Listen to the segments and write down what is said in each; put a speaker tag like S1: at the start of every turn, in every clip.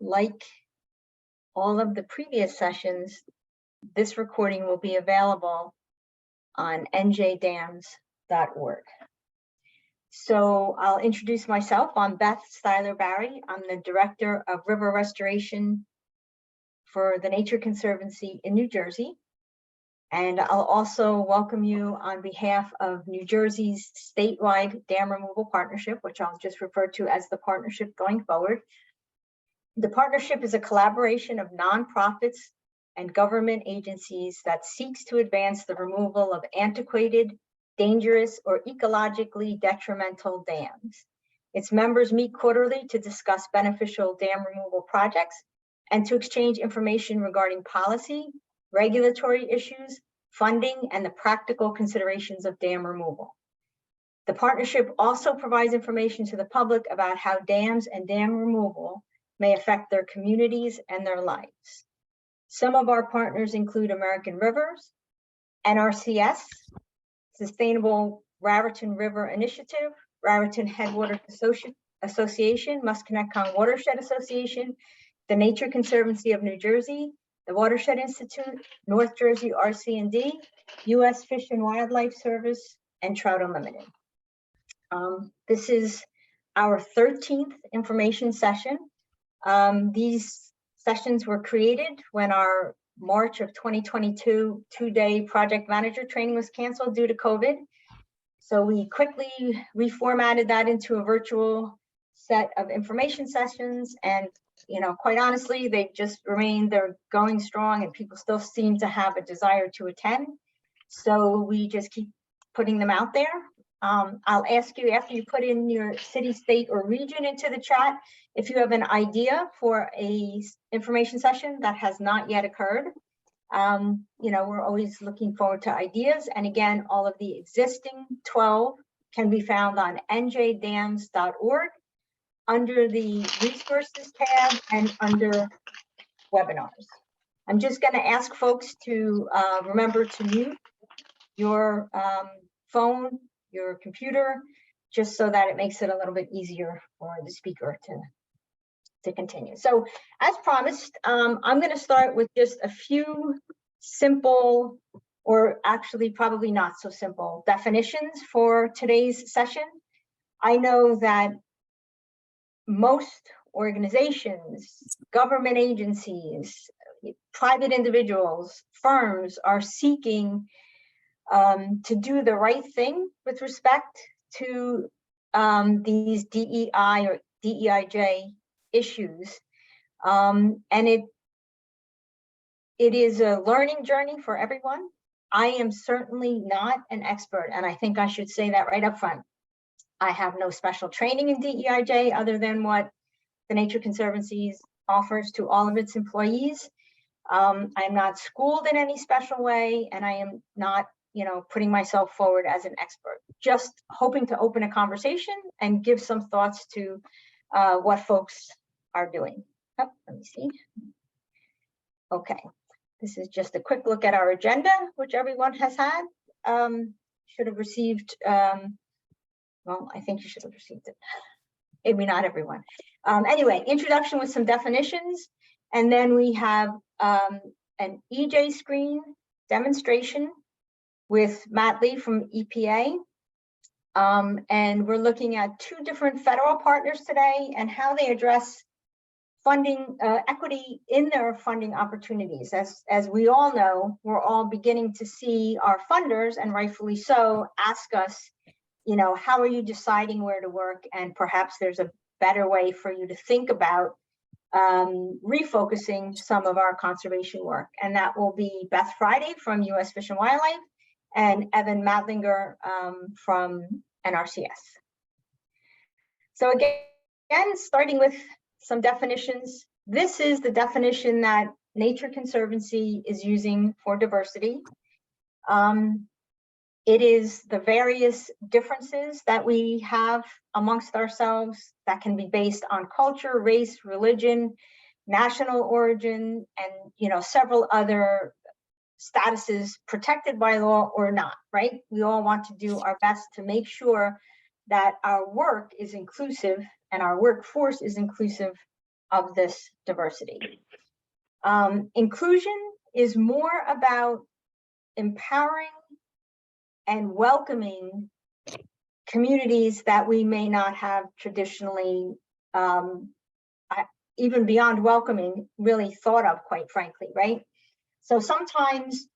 S1: Like all of the previous sessions, this recording will be available on njdams.org. So I'll introduce myself. I'm Beth Styler Barry. I'm the Director of River Restoration for the Nature Conservancy in New Jersey. And I'll also welcome you on behalf of New Jersey's statewide dam removal partnership, which I'll just refer to as the partnership going forward. The partnership is a collaboration of nonprofits and government agencies that seeks to advance the removal of antiquated, dangerous, or ecologically detrimental dams. Its members meet quarterly to discuss beneficial dam removal projects and to exchange information regarding policy, regulatory issues, funding, and the practical considerations of dam removal. The partnership also provides information to the public about how dams and dam removal may affect their communities and their lives. Some of our partners include American Rivers, NRCS, Sustainable Raritan River Initiative, Raritan Headwaters Association, Musconetcong Watershed Association, the Nature Conservancy of New Jersey, the Watershed Institute, North Jersey RC&D, U.S. Fish and Wildlife Service, and Trout Unlimited. This is our 13th information session. These sessions were created when our March of 2022 two-day project manager training was canceled due to COVID. So we quickly reformatted that into a virtual set of information sessions, and quite honestly, they just remained, they're going strong, and people still seem to have a desire to attend. So we just keep putting them out there. I'll ask you, after you put in your city, state, or region into the chat, if you have an idea for a information session that has not yet occurred. We're always looking forward to ideas. And again, all of the existing 12 can be found on njdams.org under the resources tab and under webinars. I'm just going to ask folks to remember to mute your phone, your computer, just so that it makes it a little bit easier for the speaker to continue. So as promised, I'm going to start with just a few simple, or actually probably not so simple, definitions for today's session. I know that most organizations, government agencies, private individuals, firms are seeking to do the right thing with respect to these DEI or DEIJ issues. And it is a learning journey for everyone. I am certainly not an expert, and I think I should say that right up front. I have no special training in DEIJ other than what the Nature Conservancy offers to all of its employees. I'm not schooled in any special way, and I am not putting myself forward as an expert, just hoping to open a conversation and give some thoughts to what folks are doing. Oh, let me see. Okay, this is just a quick look at our agenda, which everyone has had. Should have received, well, I think you should have received it. Maybe not everyone. Anyway, introduction with some definitions, and then we have an EJ screen demonstration with Matt Lee from EPA. And we're looking at two different federal partners today and how they address funding equity in their funding opportunities. As we all know, we're all beginning to see our funders, and rightfully so, ask us, how are you deciding where to work? And perhaps there's a better way for you to think about refocusing some of our conservation work. And that will be Beth Friday from U.S. Fish and Wildlife and Evan Madlinger from NRCS. So again, starting with some definitions. This is the definition that Nature Conservancy is using for diversity. It is the various differences that we have amongst ourselves that can be based on culture, race, religion, national origin, and several other statuses protected by law or not, right? We all want to do our best to make sure that our work is inclusive and our workforce is inclusive of this diversity. Inclusion is more about empowering and welcoming communities that we may not have traditionally, even beyond welcoming, really thought of, quite frankly, right? So sometimes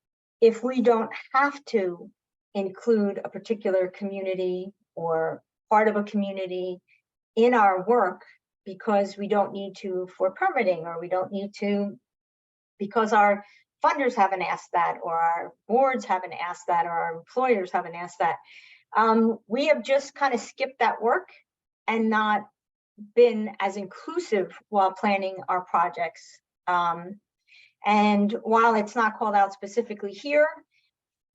S1: if we don't have to include a particular community or part of a community in our work because we don't need to for permitting, or we don't need to because our funders haven't asked that, or our boards haven't asked that, or our employers haven't asked that, we have just kind of skipped that work and not been as inclusive while planning our projects. And while it's not called out specifically here,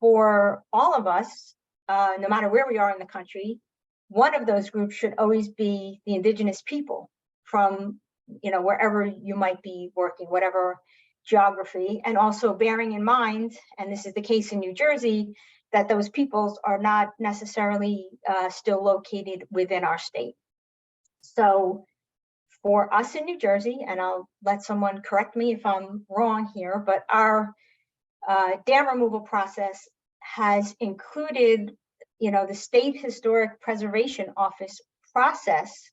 S1: for all of us, no matter where we are in the country, one of those groups should always be the Indigenous people from, wherever you might be working, whatever geography, and also bearing in mind, and this is the case in New Jersey, that those peoples are not necessarily still located within our state. So for us in New Jersey, and I'll let someone correct me if I'm wrong here, but our dam removal process has included, the State Historic Preservation Office process,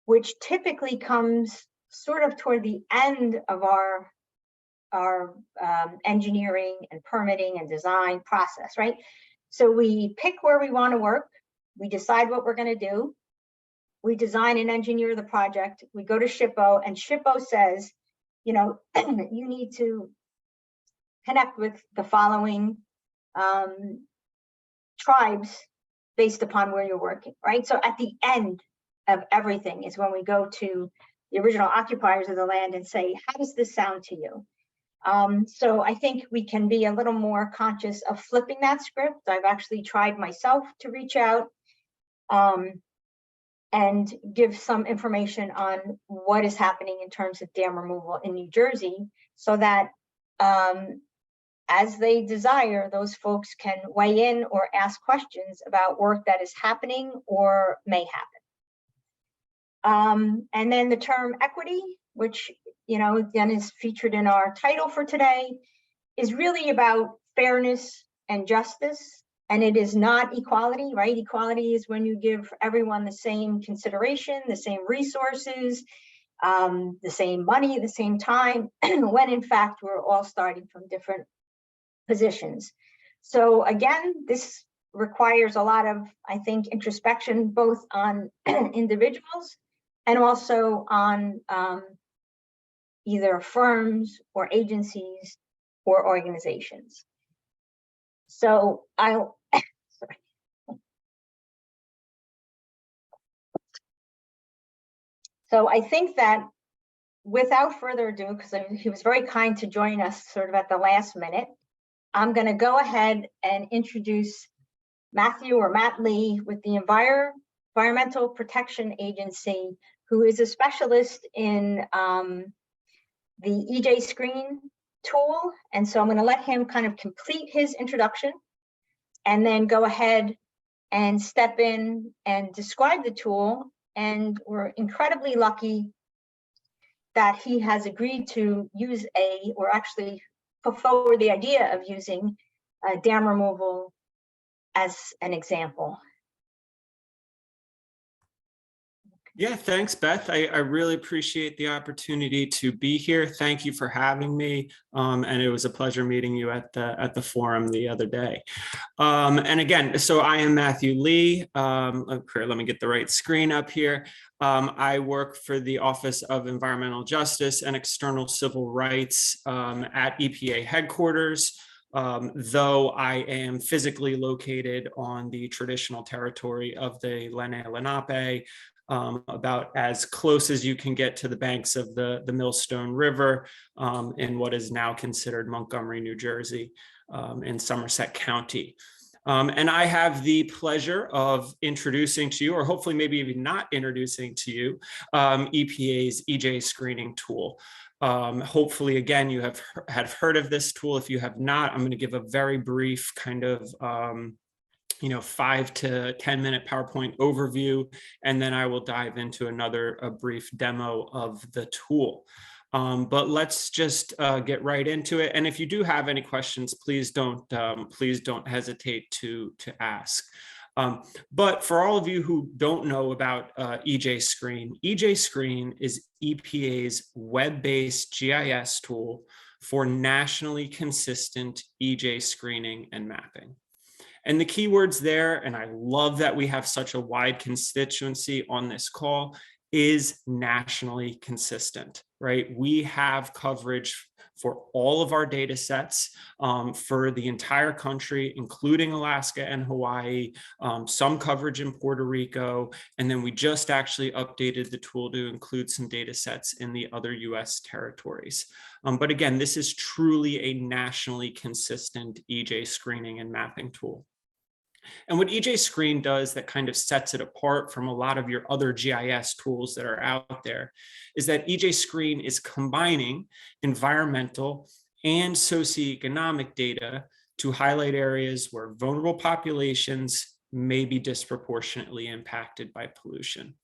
S1: which typically comes sort of toward the end of our engineering and permitting and design process, right? So we pick where we want to work, we decide what we're going to do, we design and engineer the project, we go to SHPO, and SHPO says, you need to connect with the following tribes based upon where you're working, right? So at the end of everything is when we go to the original occupiers of the land and say, how does this sound to you? So I think we can be a little more conscious of flipping that script. I've actually tried myself to reach out and give some information on what is happening in terms of dam removal in New Jersey, so that as they desire, those folks can weigh in or ask questions about work that is happening or may happen. And then the term equity, which again is featured in our title for today, is really about fairness and justice, and it is not equality, right? Equality is when you give everyone the same consideration, the same resources, the same money, the same time, when in fact we're all starting from different positions. So again, this requires a lot of, I think, introspection, both on individuals and also on either firms or agencies or organizations. So sorry. So I think that without further ado, because he was very kind to join us sort of at the last minute, I'm going to go ahead and introduce Matthew, or Matt Lee, with the Environmental Protection Agency, who is a specialist in the EJ Screen tool. And so I'm going to let him kind of complete his introduction and then go ahead and step in and describe the tool. And we're incredibly lucky that he has agreed to use or actually put forward the idea of using dam removal as an example.
S2: Yeah, thanks, Beth. I really appreciate the opportunity to be here. Thank you for having me. And it was a pleasure meeting you at the forum the other day. And again, so I am Matthew Lee. Okay, let me get the right screen up here. I work for the Office of Environmental Justice and External Civil Rights at EPA headquarters. Though I am physically located on the traditional territory of the Lenni Lenape, about as close as you can get to the banks of the Millstone River in what is now considered Montgomery, New Jersey, in Somerset County. And I have the pleasure of introducing to you, or hopefully maybe even not introducing to you, EPA's EJ screening tool. Hopefully, again, you have heard of this tool. If you have not, I'm going to give a very brief kind of 5 to 10 minute PowerPoint overview, and then I will dive into a brief demo of the tool. But let's just get right into it. And if you do have any questions, please don't hesitate to ask. But for all of you who don't know about EJ Screen, EJ Screen is EPA's web-based GIS tool for nationally consistent EJ screening and mapping. And the keywords there, and I love that we have such a wide constituency on this call, is nationally consistent, right? We have coverage for all of our data sets for the entire country, including Alaska and Hawaii, some coverage in Puerto Rico, and then we just actually updated the tool to include some data sets in the other US territories. But again, this is truly a nationally consistent EJ screening and mapping tool. And what EJ Screen does that kind of sets it apart from a lot of your other GIS tools that are out there is that EJ Screen is combining environmental and socioeconomic data to highlight areas where vulnerable populations may be disproportionately impacted by pollution.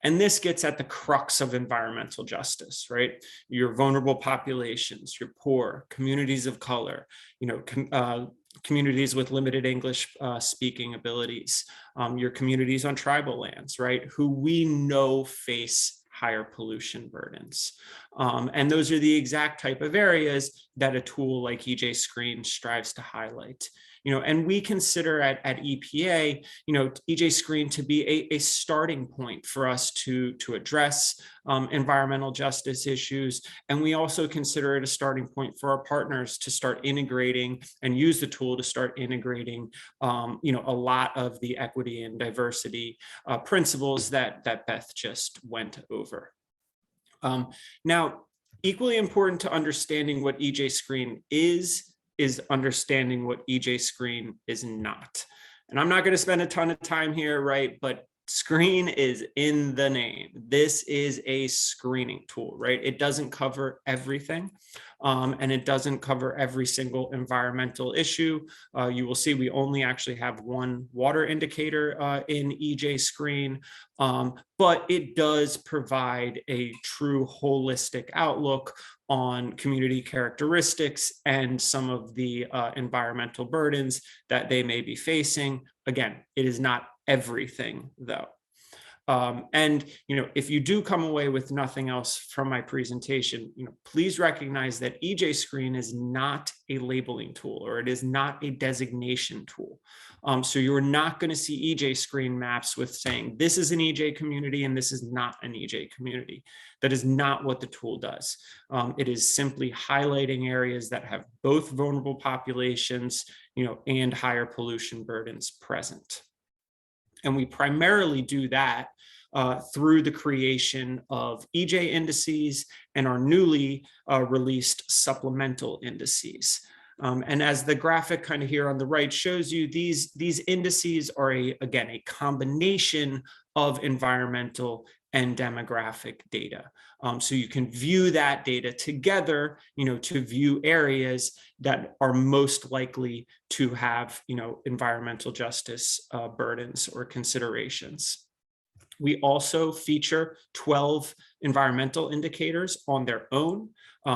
S2: And this gets at the crux of environmental justice, right? Your vulnerable populations, your poor, communities of color, communities with limited English speaking abilities, your communities on tribal lands, right? Who we know face higher pollution burdens. And those are the exact type of areas that a tool like EJ Screen strives to highlight. And we consider at EPA, EJ Screen to be a starting point for us to address environmental justice issues. And we also consider it a starting point for our partners to start integrating and use the tool to start integrating, a lot of the equity and diversity principles that Beth just went over. Now, equally important to understanding what EJ Screen is understanding what EJ Screen is not. And I'm not going to spend a ton of time here, right? But screen is in the name. This is a screening tool, right? It doesn't cover everything, and it doesn't cover every single environmental issue. You will see we only actually have one water indicator in EJ Screen, but it does provide a true holistic outlook on community characteristics and some of the environmental burdens that they may be facing. Again, it is not everything though. And if you do come away with nothing else from my presentation, please recognize that EJ Screen is not a labeling tool, or it is not a designation tool. So you're not going to see EJ Screen maps with saying this is an EJ community and this is not an EJ community. That is not what the tool does. It is simply highlighting areas that have both vulnerable populations, and higher pollution burdens present. And we primarily do that through the creation of EJ indices and our newly released supplemental indices. And as the graphic kind of here on the right shows you, these indices are again a combination of environmental and demographic data. So you can view that data together, to view areas that are most likely to have, environmental justice burdens or considerations. We also feature 12 environmental indicators on their own.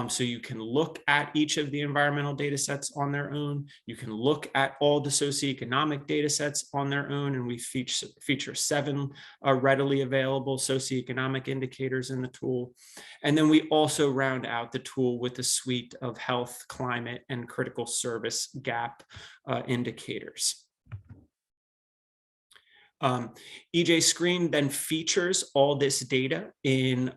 S2: So you can look at each of the environmental data sets on their own. You can look at all the socioeconomic data sets on their own. And we feature 7 readily available socioeconomic indicators in the tool. And then we also round out the tool with a suite of health, climate, and critical service gap indicators. EJ Screen then features all this data in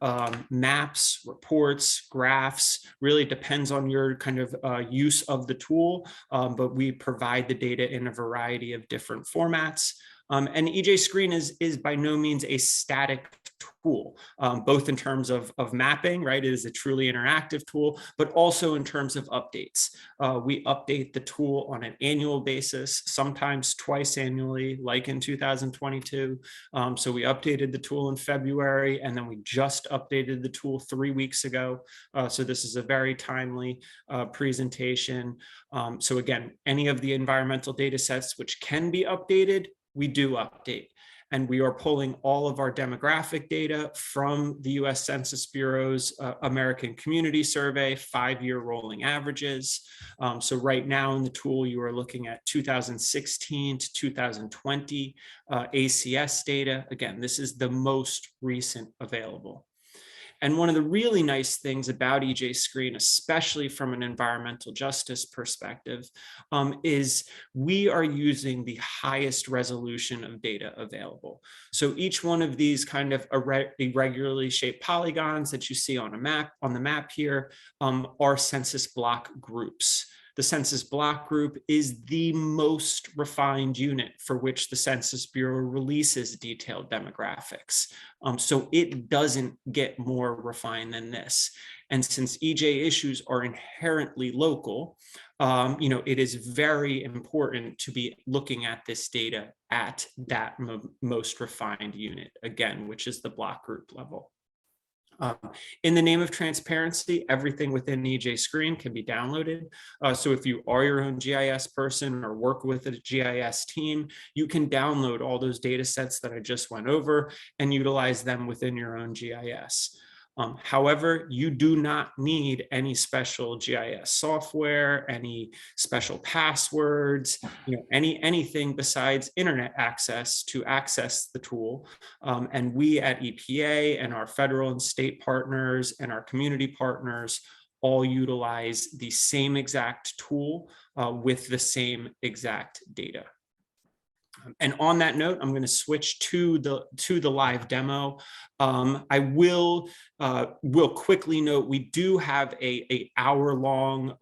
S2: maps, reports, graphs. Really depends on your kind of use of the tool, but we provide the data in a variety of different formats. And EJ Screen is by no means a static tool, both in terms of mapping, right? It is a truly interactive tool, but also in terms of updates. We update the tool on an annual basis, sometimes twice annually, like in 2022. So we updated the tool in February, and then we just updated the tool 3 weeks ago. So this is a very timely presentation. So again, any of the environmental data sets which can be updated, we do update. And we are pulling all of our demographic data from the US Census Bureau's American Community Survey 5-year rolling averages. So right now in the tool, you are looking at 2016 to 2020 ACS data. Again, this is the most recent available. And one of the really nice things about EJ Screen, especially from an environmental justice perspective, is we are using the highest resolution of data available. So each one of these kind of irregularly shaped polygons that you see on the map here are census block groups. The Census Block Group is the most refined unit for which the Census Bureau releases detailed demographics. So it doesn't get more refined than this. And since EJ issues are inherently local, it is very important to be looking at this data at that most refined unit, again, which is the block group level. In the name of transparency, everything within EJ Screen can be downloaded. So if you are your own GIS person or work with a GIS team, you can download all those data sets that I just went over and utilize them within your own GIS. However, you do not need any special GIS software, any special passwords, anything besides internet access to access the tool. And we at EPA and our federal and state partners and our community partners all utilize the same exact tool with the same exact data. And on that note, I'm going to switch to the live demo. I will quickly note we do have a hour-long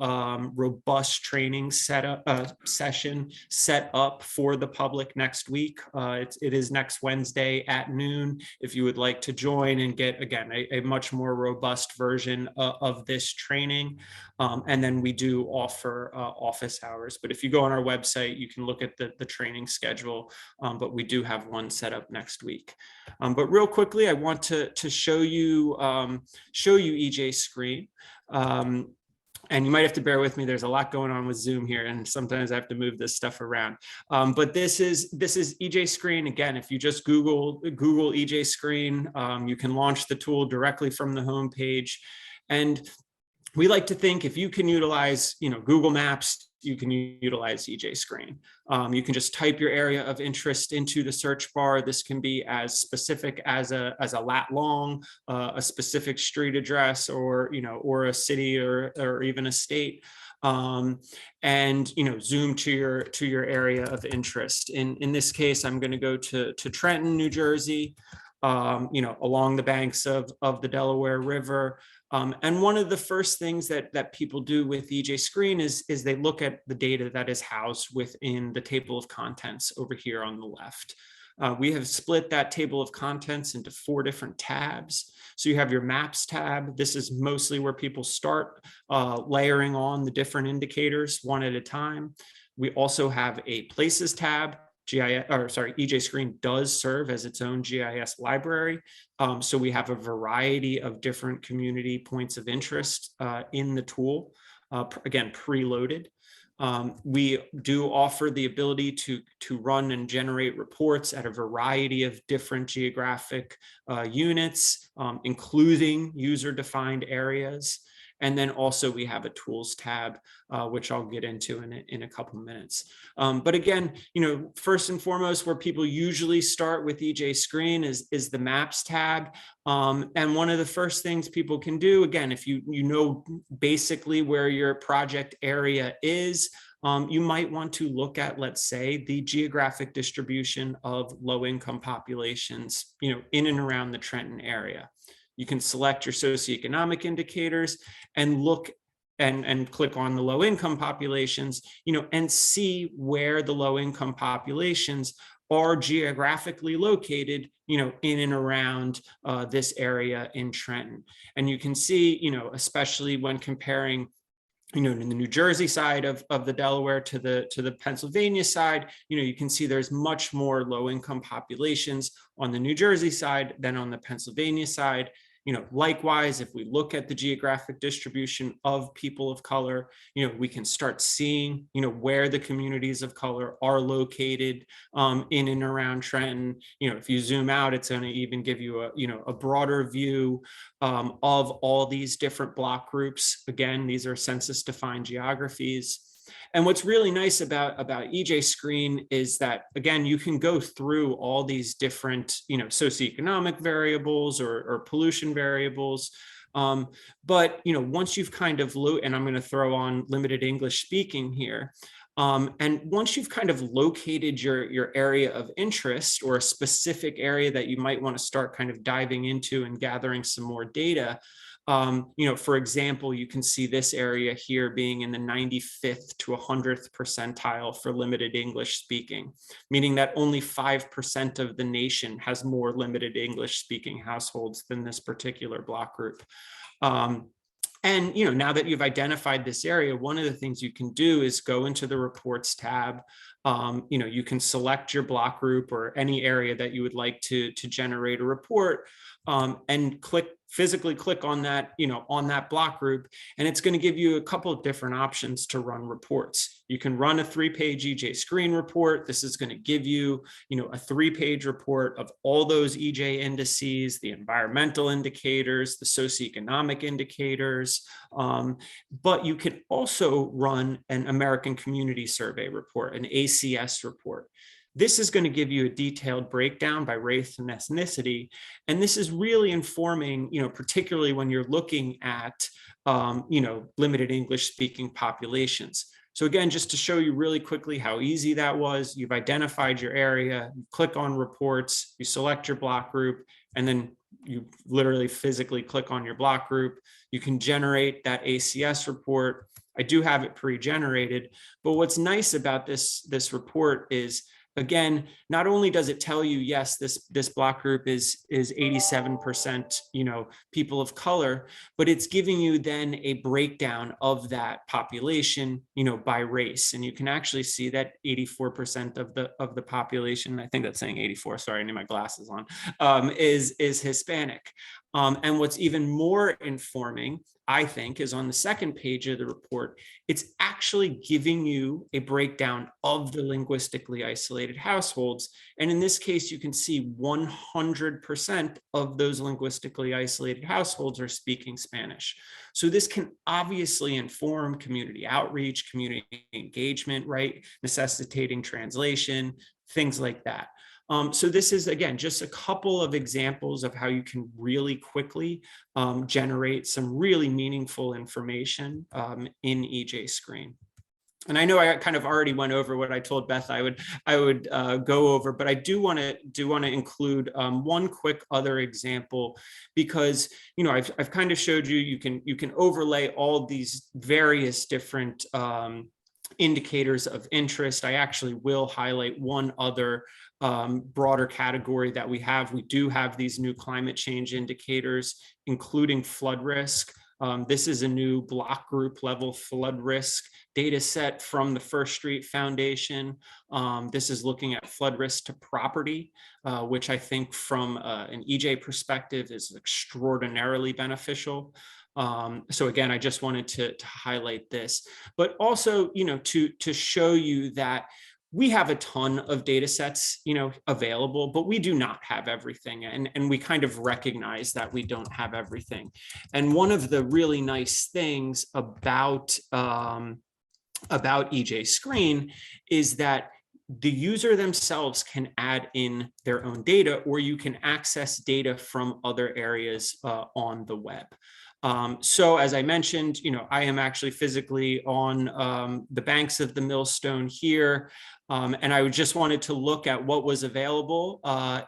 S2: robust training session set up for the public next week. It is next Wednesday at noon. If you would like to join and get, again, a much more robust version of this training. And then we do offer office hours. But if you go on our website, you can look at the training schedule. But we do have one set up next week. But real quickly, I want to show you EJ Screen. And you might have to bear with me. There's a lot going on with Zoom here, and sometimes I have to move this stuff around. But this is EJ Screen. Again, if you just Google EJ Screen, you can launch the tool directly from the homepage. And we like to think if you can utilize, Google Maps, you can utilize EJ Screen. You can just type your area of interest into the search bar. This can be as specific as a lat long, a specific street address, or a city or even a state. And zoom to your area of interest. In this case, I'm going to go to Trenton, New Jersey, along the banks of the Delaware River. And one of the first things that people do with EJ Screen is they look at the data that is housed within the table of contents over here on the left. We have split that table of contents into 4 different tabs. So you have your Maps tab. This is mostly where people start layering on the different indicators one at a time. We also have a Places tab. EJ Screen does serve as its own GIS library. So we have a variety of different community points of interest in the tool, again, preloaded. We do offer the ability to run and generate reports at a variety of different geographic units, including user-defined areas. And then also we have a tools tab, which I'll get into in a couple minutes. But again, first and foremost, where people usually start with EJ Screen is the Maps tab. And one of the first things people can do, again, if you know basically where your project area is, you might want to look at, let's say, the geographic distribution of low-income populations, in and around the Trenton area. You can select your socioeconomic indicators and look and click on the low income populations, and see where the low income populations are geographically located, in and around this area in Trenton. And you can see, especially when comparing in the New Jersey side of the Delaware to the Pennsylvania side, you can see there's much more low-income populations on the New Jersey side than on the Pennsylvania side. Likewise, if we look at the geographic distribution of people of color, we can start seeing, where the communities of color are located in and around Trenton. If you zoom out, it's going to even give you a broader view of all these different block groups. Again, these are census defined geographies. And what's really nice about EJ Screen is that, again, you can go through all these different, socioeconomic variables or pollution variables. But, once you've kind of, and I'm going to throw on limited English speaking here. And once you've kind of located your area of interest or a specific area that you might want to start kind of diving into and gathering some more data, for example, you can see this area here being in the 95th to 100th percentile for limited English speaking, meaning that only 5% of the nation has more limited English speaking households than this particular block group. And now that you've identified this area, one of the things you can do is go into the reports tab. You can select your block group or any area that you would like to generate a report, and physically click on that, on that block group, and it's going to give you a couple of different options to run reports. You can run a 3-page EJ Screen report. This is going to give you, a 3-page report of all those EJ indices, the environmental indicators, the socioeconomic indicators. But you can also run an American Community Survey report, an ACS report. This is going to give you a detailed breakdown by race and ethnicity. And this is really informing, particularly when you're looking at, limited English speaking populations. So again, just to show you really quickly how easy that was, you've identified your area, you click on reports, you select your block group, and then you literally physically click on your block group. You can generate that ACS report. I do have it pre-generated, but what's nice about this report is, again, not only does it tell you, yes, this block group is 87%, people of color, but it's giving you then a breakdown of that population, by race. And you can actually see that 84% of the population, I think that's saying 84, sorry, I need my glasses on, is Hispanic. And what's even more informing, I think, is on the second page of the report, it's actually giving you a breakdown of the linguistically isolated households. And in this case, you can see 100% of those linguistically isolated households are speaking Spanish. So this can obviously inform community outreach, community engagement, right? Necessitating translation, things like that. So this is, again, just a couple of examples of how you can really quickly generate some really meaningful information in EJ Screen. And I know I kind of already went over what I told Beth I would go over, but I do want to include one quick other example, because I've kind of showed you can overlay all these various different indicators of interest. I actually will highlight one other broader category that we have. We do have these new climate change indicators, including flood risk. This is a new block group level flood risk data set from the First Street Foundation. This is looking at flood risk to property, which I think from an EJ perspective is extraordinarily beneficial. So again, I just wanted to highlight this, but also, to show you that we have a ton of data sets, available, but we do not have everything. And we kind of recognize that we don't have everything. And one of the really nice things about EJ Screen is that the user themselves can add in their own data, or you can access data from other areas on the web. So as I mentioned, I am actually physically on the banks of the Millstone here. And I just wanted to look at what was available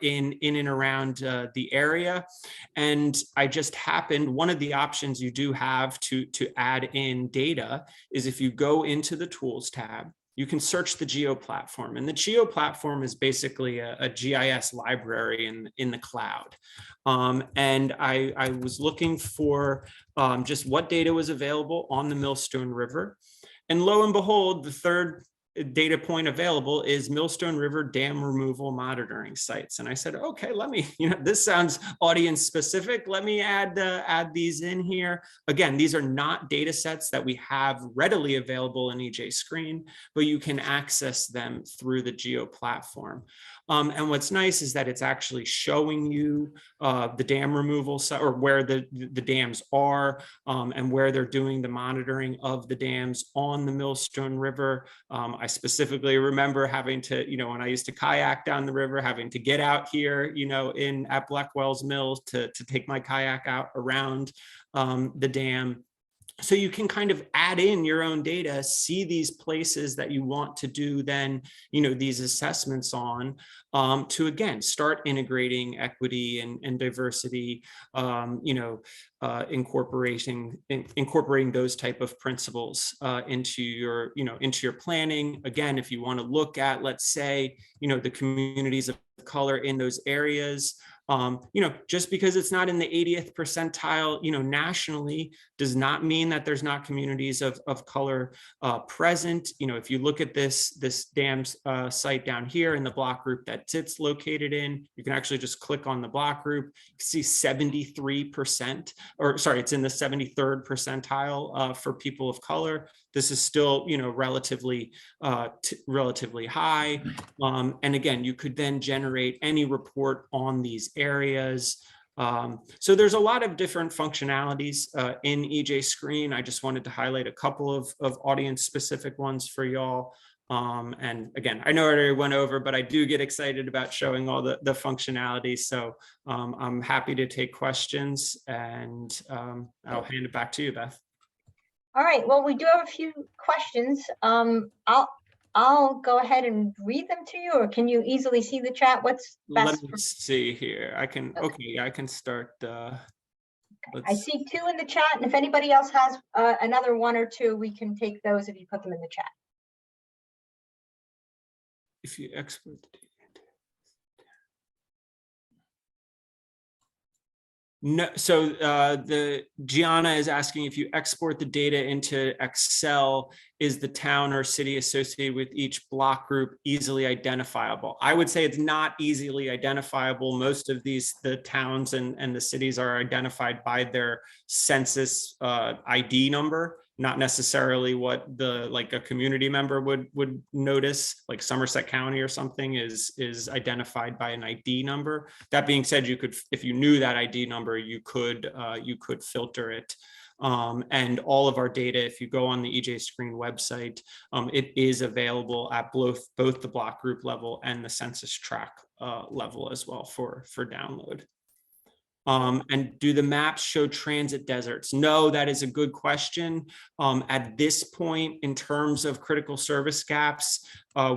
S2: in and around the area. And I just happened, one of the options you do have to add in data is if you go into the Tools tab, you can search the Geo platform. And the Geo platform is basically a GIS library in the cloud. And I was looking for just what data was available on the Millstone River. And lo and behold, the third data point available is Millstone River dam removal monitoring sites. And I said, okay, let me, this sounds audience specific. Let me add these in here. Again, these are not data sets that we have readily available in EJ Screen, but you can access them through the Geo platform. And what's nice is that it's actually showing you the dam removal or where the dams are and where they're doing the monitoring of the dams on the Millstone River. I specifically remember having to, when I used to kayak down the river, having to get out here, at Blackwell's Mills to take my kayak out around the dam. So you can kind of add in your own data, see these places that you want to do then, these assessments on, to again, start integrating equity and diversity, incorporating those type of principles into your, into your planning. Again, if you want to look at, let's say, the communities of color in those areas, just because it's not in the 80th percentile, nationally, does not mean that there's not communities of color present. If you look at this dams site down here in the block group that it's located in, you can actually just click on the block group. You can see 73%, or sorry, it's in the 73rd percentile for people of color. This is still, relatively high. And again, you could then generate any report on these areas. So there's a lot of different functionalities in EJ Screen. I just wanted to highlight a couple of audience specific ones for y'all. And again, I know I already went over, but I do get excited about showing all the functionality. So I'm happy to take questions, and I'll hand it back to you, Beth.
S1: All right, well, we do have a few questions. I'll go ahead and read them to you, or can you easily see the chat? What's best?
S2: Let me see here. I can, okay, I can start.
S1: I see 2 in the chat, and if anybody else has another 1 or 2, we can take those if you put them in the chat.
S2: If you export the data. No, so the Gianna is asking, if you export the data into Excel, is the town or city associated with each block group easily identifiable? I would say it's not easily identifiable. Most of the towns and the cities are identified by their census ID number, not necessarily what like a community member would notice, like Somerset County or something is identified by an ID number. That being said, you could, if you knew that ID number, you could filter it. And all of our data, if you go on the EJ Screen website, it is available at both the block group level and the census tract level as well for download. And do the maps show transit deserts? No, that is a good question. At this point, in terms of critical service gaps,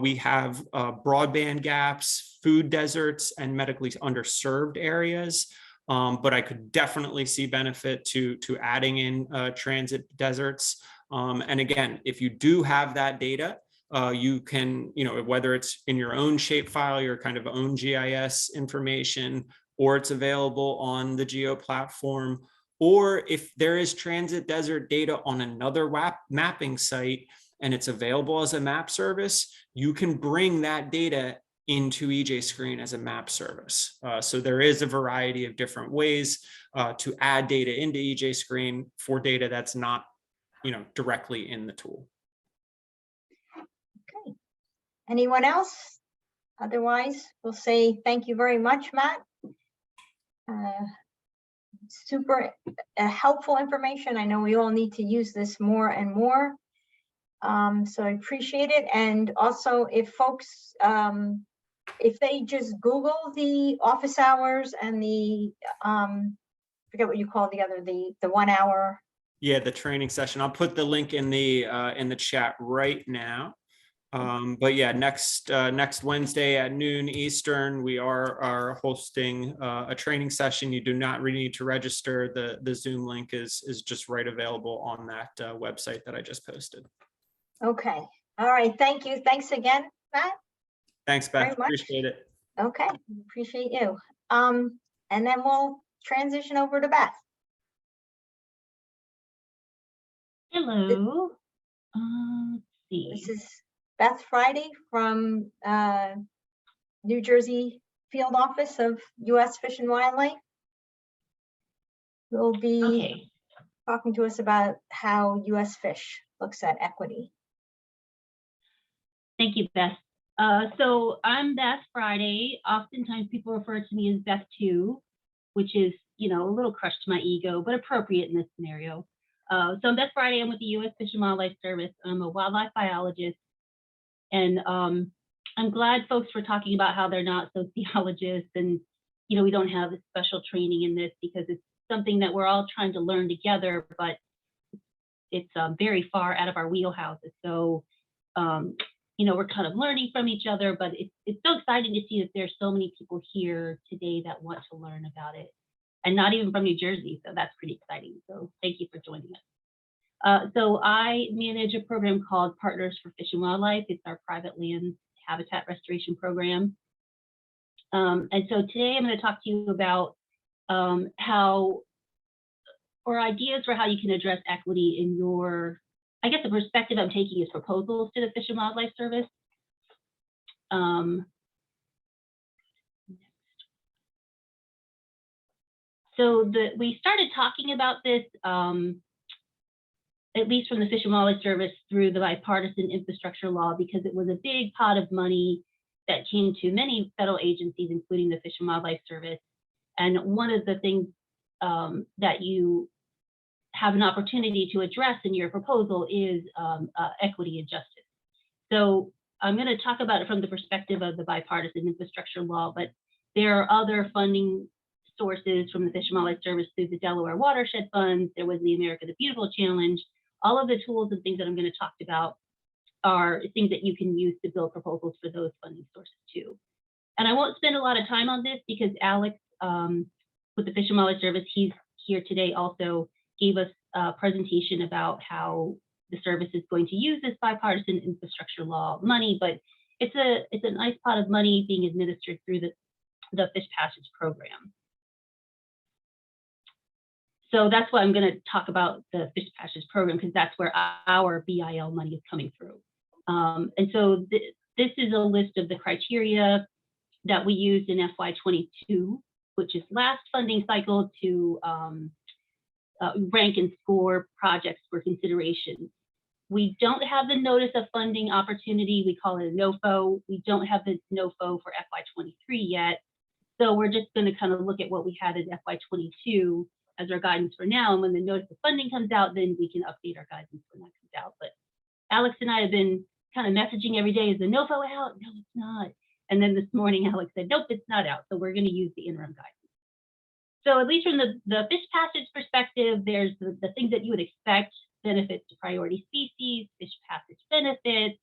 S2: we have broadband gaps, food deserts, and medically underserved areas. But I could definitely see benefit to adding in transit deserts. And again, if you do have that data, you can, whether it's in your own shapefile, your kind of own GIS information, or it's available on the Geo platform, or if there is transit desert data on another mapping site and it's available as a map service, you can bring that data into EJ Screen as a map service. So there is a variety of different ways to add data into EJ Screen for data that's not, directly in the tool.
S1: Okay. Anyone else? Otherwise, we'll say thank you very much, Matt. Super helpful information. I know we all need to use this more and more. So I appreciate it. And also, if folks, if they just Google the office hours and the, forget what you call the other, the 1 hour. Yeah,
S2: the training session. I'll put the link in the chat right now. But yeah, next Wednesday at noon Eastern, we are hosting a training session. You do not really need to register. The Zoom link is just right available on that website that I just posted.
S1: Okay, All right, thank you. Thanks again, Matt.
S2: Thanks,
S1: Very
S2: Beth.
S1: much.
S2: Appreciate it.
S1: Okay, appreciate you. And then we'll transition over to Beth.
S3: Hello. Let's see.
S1: This is Beth Friday from New Jersey Field Office of U.S. Fish and Wildlife. Will be
S3: Okay.
S1: talking to us about how U.S. Fish looks at equity.
S3: Thank you, Beth. So I'm Beth Friday. Oftentimes people refer to me as Beth 2, which is, you know, a little crush to my ego, but appropriate in this scenario. So I'm Beth Friday. I'm with the U.S. Fish and Wildlife Service. I'm a wildlife biologist. And I'm glad folks were talking about how they're not sociologists and, you know, we don't have special training in this because it's something that we're all trying to learn together, but it's very far out of our wheelhouses. So, you know, we're kind of learning from each other, but it's so exciting to see that there's so many people here today that want to learn about it, and not even from New Jersey. So that's pretty exciting. So thank you for joining us. So I manage a program called Partners for Fish and Wildlife. It's our private land habitat restoration program. And so today I'm going to talk to you about ideas for how you can address equity in your, I guess the perspective I'm taking is proposals to the Fish and Wildlife Service. So we started talking about this, at least from the Fish and Wildlife Service, through the bipartisan infrastructure law, because it was a big pot of money that came to many federal agencies, including the Fish and Wildlife Service. And one of the things that you have an opportunity to address in your proposal is equity and justice. So I'm going to talk about it from the perspective of the bipartisan infrastructure law, but there are other funding sources from the Fish and Wildlife Service through the Delaware Watershed Funds. There was the America the Beautiful Challenge. All of the tools and things that I'm going to talk about are things that you can use to build proposals for those funding sources too. And I won't spend a lot of time on this because Alex with the Fish and Wildlife Service, he's here today, also gave us a presentation about how the service is going to use this bipartisan infrastructure law money, but it's a nice pot of money being administered through the Fish Passage program. So that's why I'm going to talk about the Fish Passage program, because that's where our BIL money is coming through. And so this is a list of the criteria that we used in FY22, which is last funding cycle, to rank and score projects for consideration. We don't have the notice of funding opportunity. We call it a NOFO. We don't have the NOFO for FY23 yet. So we're just going to kind of look at what we had in FY22 as our guidance for now. And when the notice of funding comes out, then we can update our guidance when that comes out. But Alex and I have been kind of messaging every day, is the NOFO out? No, it's not. And then this morning, Alex said, nope, it's not out. So we're going to use the interim guidance. So at least from the Fish Passage perspective, there's the things that you would expect: benefits to priority species, fish passage benefits,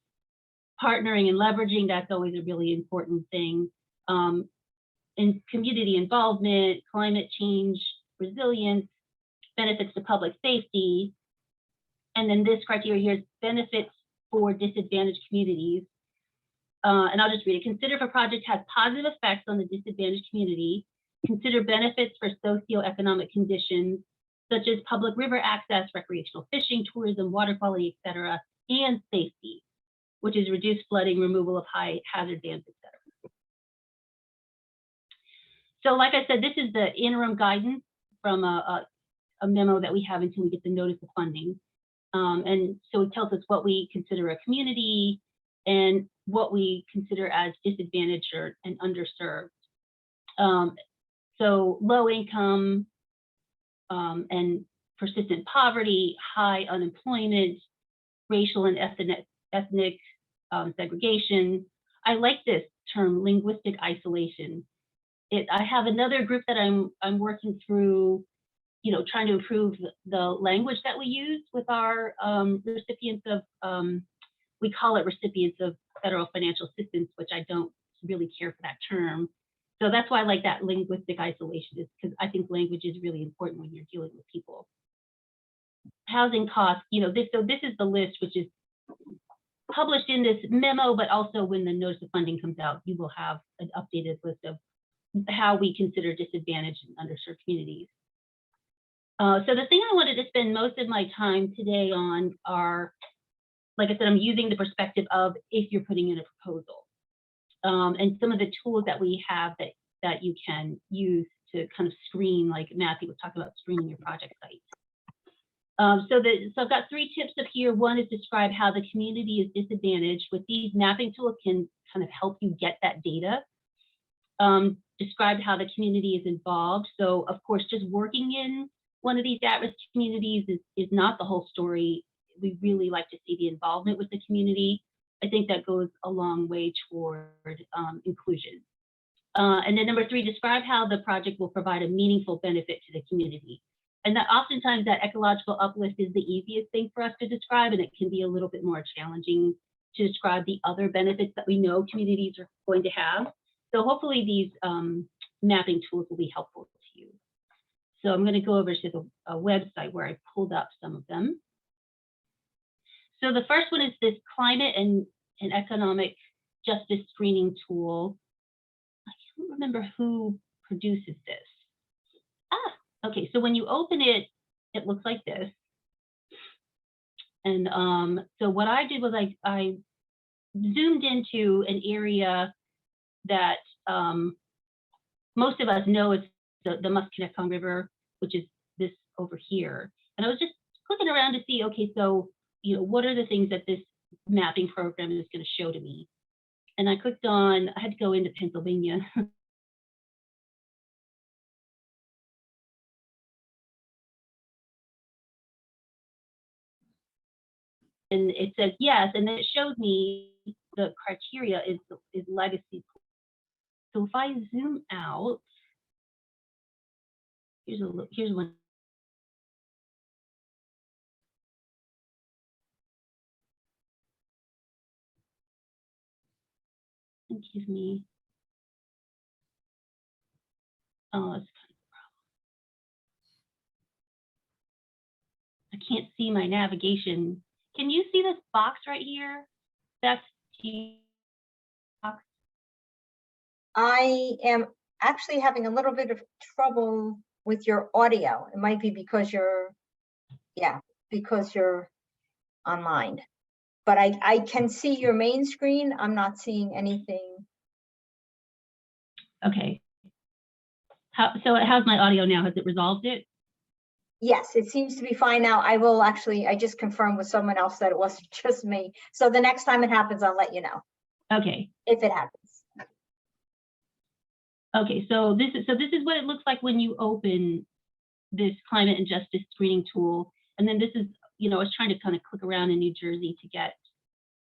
S3: partnering and leveraging. That's always a really important thing. And community involvement, climate change, resilience, benefits to public safety. And then this criteria here is benefits for disadvantaged communities. And I'll just read it. Consider if a project has positive effects on the disadvantaged community. Consider benefits for socioeconomic conditions, such as public river access, recreational fishing, tourism, water quality, et cetera, and safety, which is reduced flooding, removal of high hazard dams, et cetera. So like I said, this is the interim guidance from a memo that we have until we get the notice of funding. And so it tells us what we consider a community and what we consider as disadvantaged and underserved. So low income and persistent poverty, high unemployment, racial and ethnic segregation. I like this term, linguistic isolation. I have another group that I'm working through, you know, trying to improve the language that we use with our recipients of, we call it recipients of federal financial assistance, which I don't really care for that term. So that's why I like that linguistic isolation, is because I think language is really important when you're dealing with people. Housing costs, you know, this is the list, which is published in this memo, but also when the notice of funding comes out, you will have an updated list of how we consider disadvantaged and underserved communities. So the thing I wanted to spend most of my time today on are, like I said, I'm using the perspective of if you're putting in a proposal, and some of the tools that we have that you can use to kind of screen, like Matthew was talking about screening your project site. So I've got 3 tips up here. One is describe how the community is disadvantaged. With these, mapping tools can kind of help you get that data. Describe how the community is involved. So of course, just working in one of these at-risk communities is not the whole story. We really like to see the involvement with the community. I think that goes a long way toward inclusion. And then number 3, describe how the project will provide a meaningful benefit to the community. And that oftentimes that ecological uplift is the easiest thing for us to describe, and it can be a little bit more challenging to describe the other benefits that we know communities are going to have. So hopefully these mapping tools will be helpful to you. So I'm going to go over to the website where I pulled up some of them. So the first one is this climate and economic justice screening tool. I can't remember who produces this. Okay, so when you open it, it looks like this. And so what I did was I zoomed into an area that most of us know is the Musconetcong River, which is this over here. And I was just clicking around to see, okay, so, you know, what are the things that this mapping program is going to show to me? And I clicked on, I had to go into Pennsylvania. And it says yes, and then it shows me the criteria is legacy. So if I zoom out, here's one. Excuse me. Oh, that's kind of a problem. I can't see my navigation. Can you see this box right here? That's T box.
S1: I am actually having a little bit of trouble with your audio. It might be because you're online. But I can see your main screen. I'm not seeing anything.
S3: Okay. So how's my audio now? Has it resolved it?
S1: Yes, it seems to be fine now. I just confirmed with someone else that it wasn't just me. So the next time it happens, I'll let you know.
S3: Okay.
S1: If it happens.
S3: Okay, so this is what it looks like when you open this climate and justice screening tool. And then this is, you know, I was trying to kind of click around in New Jersey to get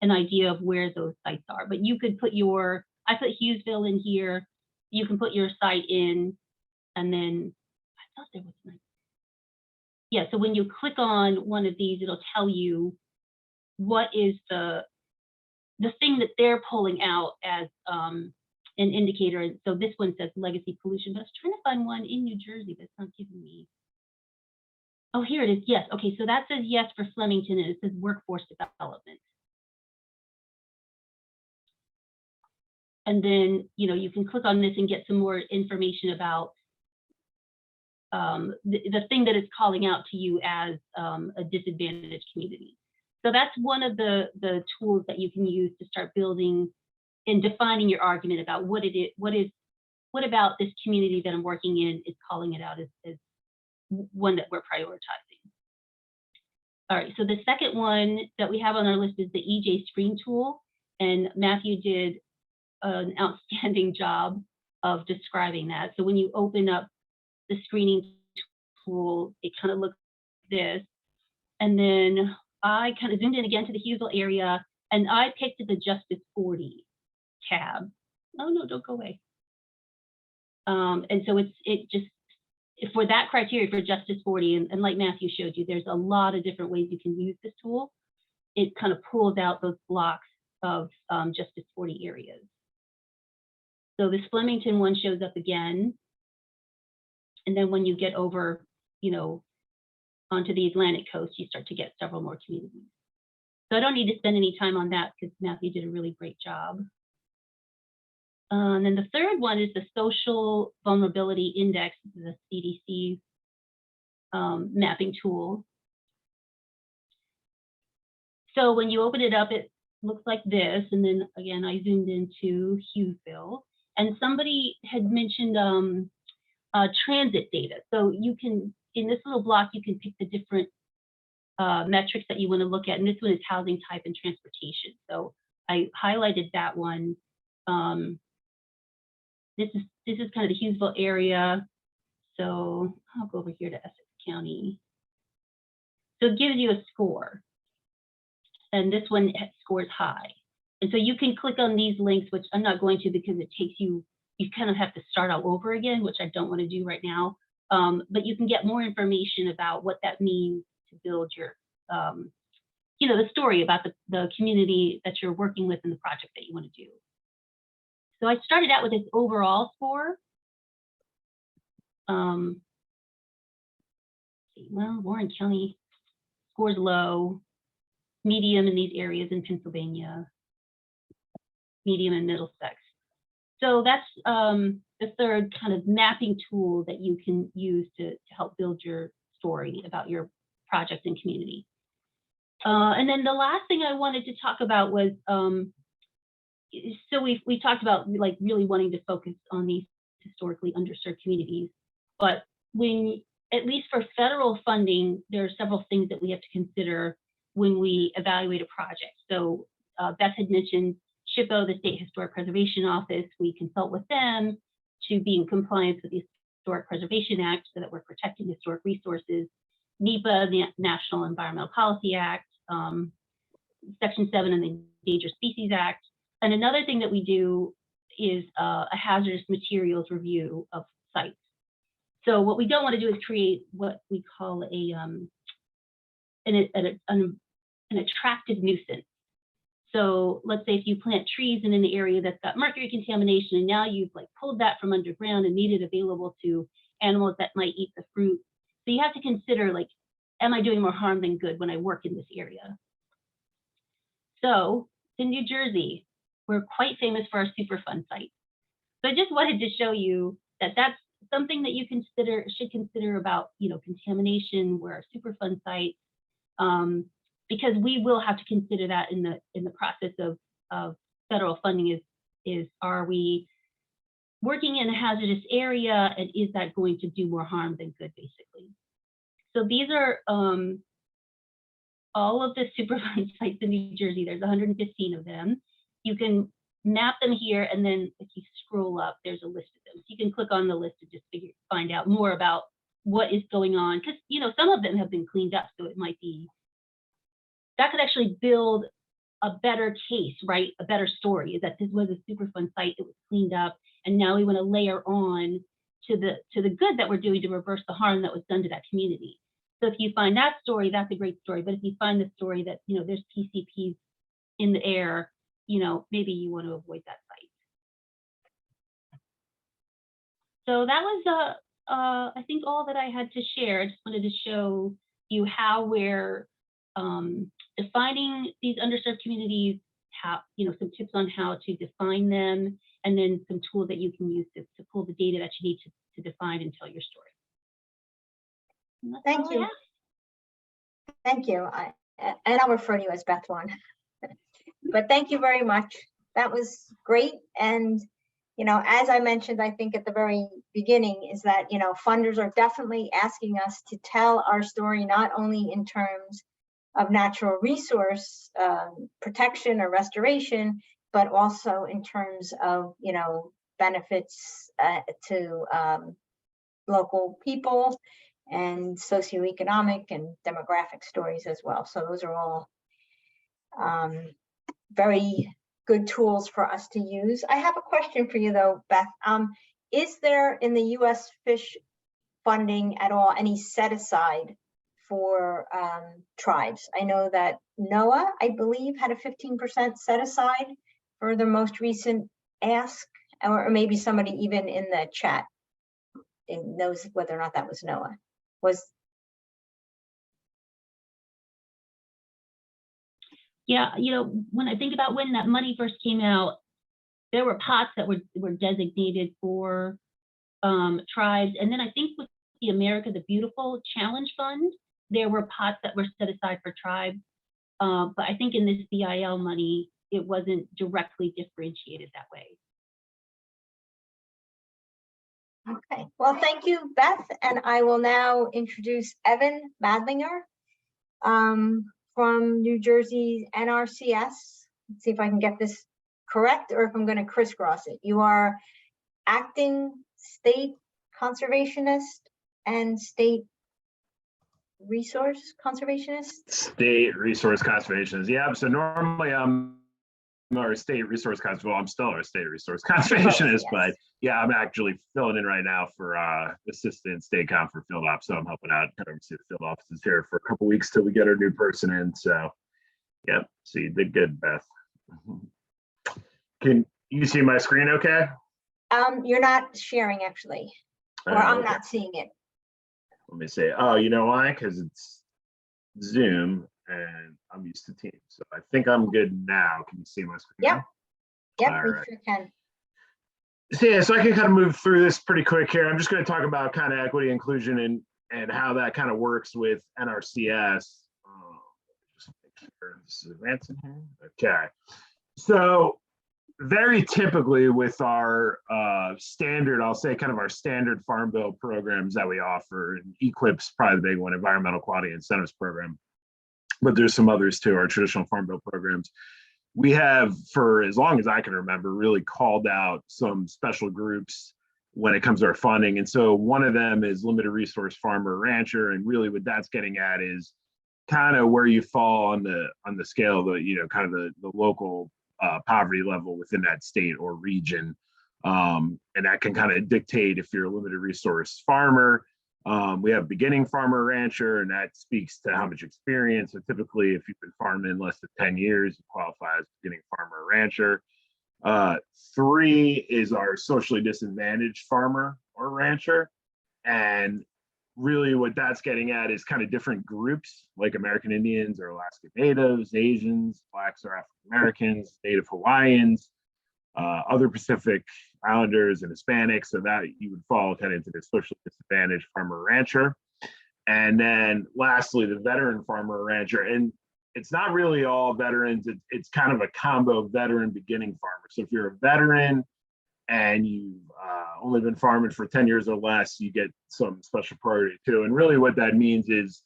S3: an idea of where those sites are. But you could put I put Hughesville in here. You can put your site in, and then I thought there was one. Yeah, so when you click on one of these, it'll tell you what is the thing that they're pulling out as an indicator. And so this one says legacy pollution, but I was trying to find one in New Jersey, but it's not giving me. Oh, here it is. Yes. Okay, so that says yes for Flemington, and it says workforce development. And then, you know, you can click on this and get some more information about the thing that it's calling out to you as a disadvantaged community. So that's one of the tools that you can use to start building and defining your argument about what about this community that I'm working in is calling it out as one that we're prioritizing. All right, so the second one that we have on our list is the EJ Screen tool, and Matthew did an outstanding job of describing that. So when you open up the screening tool, it kind of looks like this. And then I kind of zoomed in again to the Hughesville area, and I picked the Justice 40 tab. Oh no, don't go away. And so it just, for that criteria for Justice 40, and like Matthew showed you, there's a lot of different ways you can use this tool. It kind of pulls out those blocks of Justice 40 areas. So this Flemington one shows up again. And then when you get over, you know, onto the Atlantic coast, you start to get several more communities. So I don't need to spend any time on that because Matthew did a really great job. And then the third one is the Social Vulnerability Index, the CDC mapping tool. So when you open it up, it looks like this. And then again, I zoomed into Hughesville. And somebody had mentioned transit data. So you can, in this little block, you can pick the different metrics that you want to look at. And this one is housing type and transportation. So I highlighted that one. This is kind of the Hughesville area. So I'll go over here to Essex County. So it gives you a score. And this one scores high. And so you can click on these links, which I'm not going to because it takes you kind of have to start all over again, which I don't want to do right now. But you can get more information about what that means to build your, the story about the community that you're working with in the project that you want to do. So I started out with this overall score. Well, Warren County scores low, medium in these areas in Pennsylvania, medium in Middlesex. So that's the third kind of mapping tool that you can use to help build your story about your project and community. And then the last thing I wanted to talk about was, so we talked about like really wanting to focus on these historically underserved communities, but when, at least for federal funding, there are several things that we have to consider when we evaluate a project. So Beth had mentioned SHPO, the State Historic Preservation Office. We consult with them to be in compliance with the Historic Preservation Act so that we're protecting historic resources. NEPA, the National Environmental Policy Act, Section 7 of the Endangered Species Act. And another thing that we do is a hazardous materials review of sites. So what we don't want to do is create what we call an attractive nuisance. So let's say if you plant trees in an area that's got mercury contamination, and now you've like pulled that from underground and made it available to animals that might eat the fruit. So you have to consider, like, am I doing more harm than good when I work in this area? So in New Jersey, we're quite famous for our Superfund site. So I just wanted to show you that that's something that you should consider about, contamination where our Superfund site, because we will have to consider that in the process of federal funding. Is are we working in a hazardous area, and is that going to do more harm than good, basically? So these are all of the Superfund sites in New Jersey. There's 115 of them. You can map them here, and then if you scroll up, there's a list of them. So you can click on the list to just find out more about what is going on, because some of them have been cleaned up, so it might be that could actually build a better case, right? A better story is that this was a Superfund site, it was cleaned up, and now we want to layer on to the good that we're doing to reverse the harm that was done to that community. So if you find that story, that's a great story. But if you find the story that there's PCPs in the air, maybe you want to avoid that site. So that was I think all that I had to share. I just wanted to show you how we're defining these underserved communities, how some tips on how to define them, and then some tools that you can use to pull the data that you need to define and tell your story.
S1: Thank you. Thank you. And I'll refer to you as Beth One. But thank you very much. That was great. And, as I mentioned, I think at the very beginning is that, funders are definitely asking us to tell our story, not only in terms of natural resource protection or restoration, but also in terms of, benefits to local people and socioeconomic and demographic stories as well. So those are all very good tools for us to use. I have a question for you though, Beth. Is there in the U.S. fish funding at all any set aside for tribes? I know that NOAA, I believe, had a 15% set aside for the most recent ask, or maybe somebody even in the chat knows whether or not that was NOAA.
S3: Yeah, when I think about when that money first came out, there were pots that were designated for tribes. And then I think with the America the Beautiful Challenge Fund, there were pots that were set aside for tribes. But I think in this BIL money, it wasn't directly differentiated that way.
S1: Okay, well, thank you, Beth. And I will now introduce Evan Madlinger from New Jersey NRCS. Let's see if I can get this correct or if I'm going to crisscross it. You are acting state conservationist and state resource conservationist?
S4: State resource conservationist. Yeah, so normally I'm our state resource conservationist. Well, I'm still our state resource conservationist,
S1: yes.
S4: But yeah, I'm actually filling in right now for assistant state com for field ops. So I'm helping out kind of see the field offices here for a couple weeks till we get our new person in. So yeah, so you did good, Beth. Can you see my screen okay?
S1: You're not sharing actually, or I'm
S4: Okay.
S1: not seeing it.
S4: Let me say, oh, you know why? Because it's Zoom and I'm used to Teams. So I think I'm good now. Can you see my screen?
S1: Yep.
S4: now?
S1: Yep,
S4: All
S1: we
S4: right.
S1: sure can.
S4: So yeah, so I can kind of move through this pretty quick here. I'm just going to talk about kind of equity inclusion and how that kind of works with NRCS. Just make sure this is advancing here. Okay. So very typically with our standard, I'll say kind of our standard Farm Bill programs that we offer, and EQIP's probably the big one, Environmental Quality Incentives Program, but there's some others too, our traditional Farm Bill programs. We have, for as long as I can remember, really called out some special groups when it comes to our funding. And so one of them is limited resource farmer rancher. And really what that's getting at is kind of where you fall on the scale of the, kind of the local poverty level within that state or region. And that can kind of dictate if you're a limited resource farmer. We have beginning farmer rancher, and that speaks to how much experience. So typically, if you've been farming less than 10 years, you qualify as beginning farmer rancher. 3 is our socially disadvantaged farmer or rancher. And really what that's getting at is kind of different groups like American Indians or Alaska Natives, Asians, Blacks or African Americans, Native Hawaiians, other Pacific Islanders and Hispanics, so that you would fall kind of into the socially disadvantaged farmer rancher. And then lastly, the veteran farmer rancher. And it's not really all veterans, it's kind of a combo veteran beginning farmer. So if you're a veteran and you've only been farming for 10 years or less, you get some special priority too. And really what that means is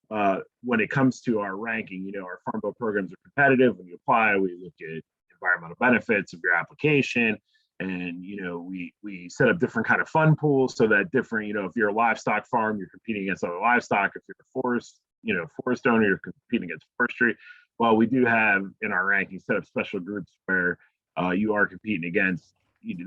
S4: when it comes to our ranking, our Farm Bill programs are competitive. When you apply, we look at environmental benefits of your application. And, we set up different kind of fund pools so that different, if you're a livestock farm, you're competing against other livestock. If you're a forest owner, you're competing against forestry. Well, we do have in our ranking set up special groups where you are competing against,